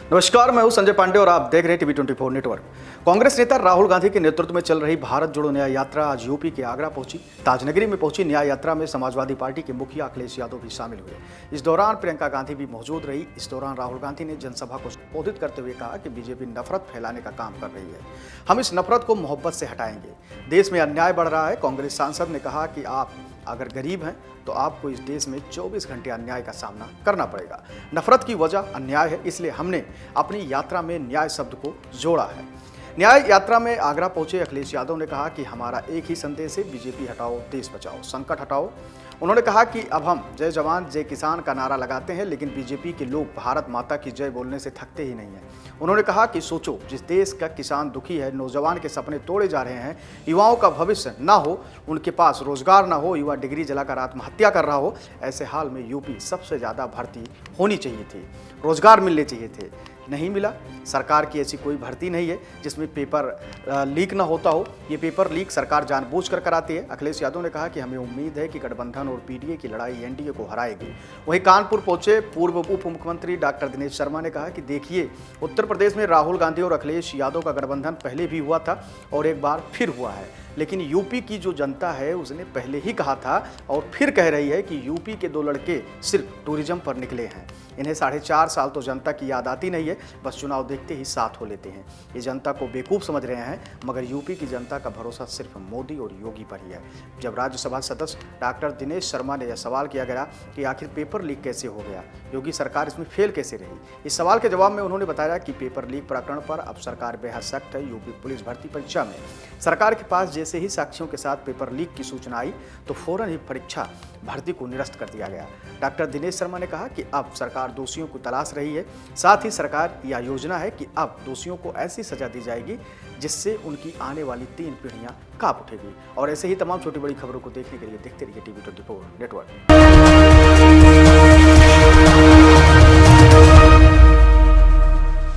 नमस्कार, मैं हूं संजय पांडे और आप देख रहे हैं टीवी 24 नेटवर्क। कांग्रेस नेता राहुल गांधी के नेतृत्व में चल रही भारत जोड़ो न्याय यात्रा आज यूपी के आगरा पहुंची। ताजनगरी में पहुंची न्याय यात्रा में समाजवादी पार्टी के मुखिया अखिलेश यादव भी शामिल हुए। इस दौरान प्रियंका गांधी भी मौजूद रही। इस दौरान राहुल गांधी ने जनसभा को संबोधित करते हुए कहा कि बीजेपी नफरत फैलाने का काम कर रही है। हम इस नफरत को मोहब्बत से हटाएंगे। देश में अन्याय बढ़ रहा है। कांग्रेस सांसद ने कहा कि आप अगर गरीब हैं तो आपको इस देश में 24 घंटे अन्याय का सामना करना पड़ेगा। नफरत की वजह अन्याय है, इसलिए हमने अपनी यात्रा में न्याय शब्द को जोड़ा है। न्याय यात्रा में आगरा पहुंचे अखिलेश यादव ने कहा कि हमारा एक ही संदेश है, बीजेपी हटाओ, देश बचाओ, संकट हटाओ। उन्होंने कहा कि अब हम जय जवान जय किसान का नारा लगाते हैं, लेकिन बीजेपी के लोग भारत माता की जय बोलने से थकते ही नहीं हैं। उन्होंने कहा कि सोचो, जिस देश का किसान दुखी है, नौजवान के सपने तोड़े जा रहे हैं, युवाओं का भविष्य ना हो, उनके पास रोजगार ना हो, युवा डिग्री जलाकर आत्महत्या कर रहा हो, ऐसे हाल में यूपी सबसे ज़्यादा भर्ती होनी चाहिए थी, रोजगार मिलने चाहिए थे, नहीं मिला। सरकार की ऐसी कोई भर्ती नहीं है जिसमें पेपर लीक ना होता हो। ये पेपर लीक सरकार जानबूझकर कराती है। अखिलेश यादव ने कहा कि हमें उम्मीद है कि गठबंधन और पीडीए की लड़ाई एनडीए को हराएगी। वहीं कानपुर पहुंचे पूर्व उप मुख्यमंत्री डॉक्टर दिनेश शर्मा ने कहा कि देखिए, उत्तर प्रदेश में राहुल गांधी और अखिलेश यादव का गठबंधन पहले भी हुआ था और एक बार फिर हुआ है, लेकिन यूपी की जो जनता है उसने पहले ही कहा था और फिर कह रही है कि यूपी के दो लड़के सिर्फ टूरिज्म पर निकले हैं। इन्हें 4.5 साल तो जनता की याद आती नहीं है, बस चुनाव देखते ही साथ हो लेते हैं। ये जनता को बेवकूफ़ समझ रहे हैं, मगर यूपी की जनता का भरोसा सिर्फ मोदी और योगी पर ही है। जब राज्यसभा सदस्य डॉक्टर दिनेश शर्मा ने यह सवाल किया गया कि आखिर पेपर लीक कैसे हो गया, योगी सरकार इसमें फेल कैसे रही, इस सवाल के जवाब में उन्होंने बताया कि पेपर लीक प्रकरण पर अब सरकार बेहद सख्त है। यूपी पुलिस भर्ती परीक्षा में सरकार के पास जैसे ही साक्ष्यों के साथ पेपर लीक की सूचना आई तो फौरन ही परीक्षा भर्ती को निरस्त कर दिया गया। डॉक्टर दिनेश शर्मा ने कहा कि अब सरकार दोषियों को तलाश रही है। साथ ही सरकार यह योजना है कि अब दोषियों को ऐसी सजा दी जाएगी जिससे उनकी आने वाली 3 पीढ़ियां कांप उठेगी। और ऐसे ही तमाम छोटी बड़ी खबरों को देखने के लिए देखते रहिए टीवी 24 नेटवर्क।